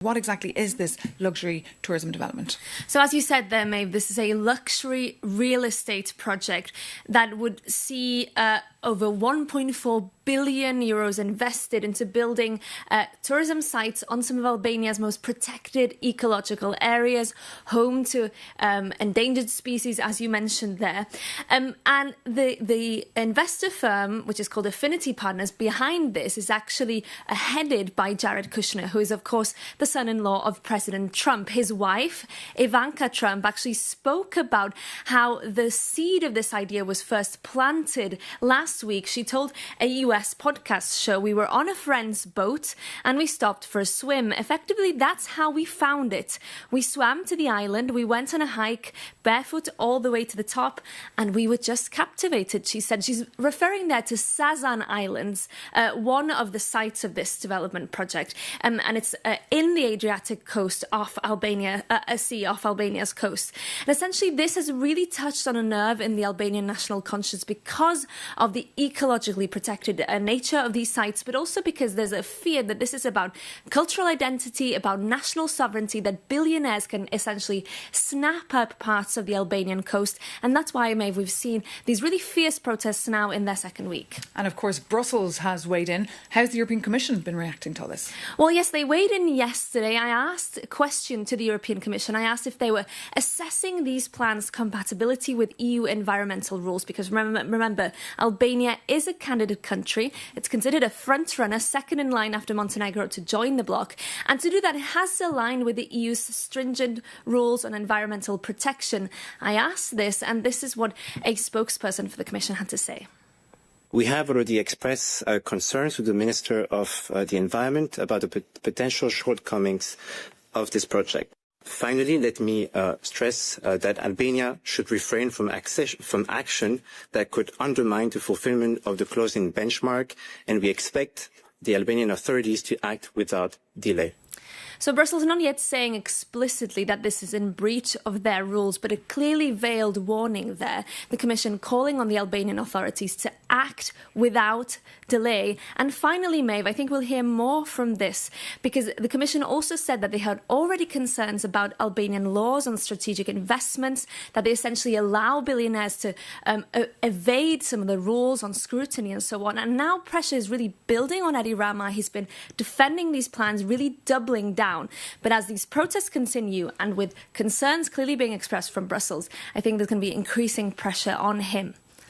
What exactly is this luxury tourism development? So as you said there, Maeve, this is a luxury real estate project that would see over 1.4 billion euros invested into building tourism sites on some of Albania's most protected ecological areas, home to endangered species, as you mentioned there. And the investor firm, which is called Affinity Partners, behind this is actually headed by Jared Kushner, who is, of course, the son-in-law of President Trump. His wife, Ivanka Trump, actually spoke about how the seed of this idea was first planted last week. She told a US podcast show, "We were on a friend's boat and we stopped for a swim. Effectively, that's how we found it. We swam to the island, we went on a hike barefoot all the way to the top, and we were just captivated," she said. She's referring there to Sazan Islands, one of the sites of this development project. And it's in the Adriatic coast off Albania, a sea off Albania's coast. And essentially, this has really touched on a nerve in the Albanian national conscience because of the ecologically protected nature of these sites, but also because there's a fear that this is about cultural identity, about national sovereignty, that billionaires can essentially snap up parts of the Albanian coast. And that's why, Maeve, we've seen these really fierce protests now in their second week. And of course, Brussels has weighed in. How's the European Commission been reacting to all this? Well, yes, they weighed in yesterday. I asked a question to the European Commission. I asked if they were assessing these plans' compatibility with EU environmental rules, because remember, Albania is a candidate country. It's considered a front-runner, second in line after Montenegro to join the bloc. And to do that, it has to align with the EU's stringent rules on environmental protection. I asked this, and this is what a spokesperson for the Commission had to say. We have already expressed concerns to the Minister of the Environment about the potential shortcomings of this project. Finally, let me stress that Albania should refrain from action that could undermine the fulfillment of the closing benchmark, and we expect the Albanian authorities to act without delay. So Brussels not yet saying explicitly that this is in breach of their rules, but a clearly veiled warning there. The Commission calling on the Albanian authorities to act without delay. And finally, Maeve, I think we'll hear more from this, because the Commission also said that they had already concerns about Albanian laws on strategic investments, that they essentially allow billionaires to evade some of the rules on scrutiny and so on. And now pressure is really building on Edi Rama. He's been defending these plans, really doubling down. But as these protests continue, and with concerns clearly being expressed from Brussels, I think there's going to be increasing pressure on him.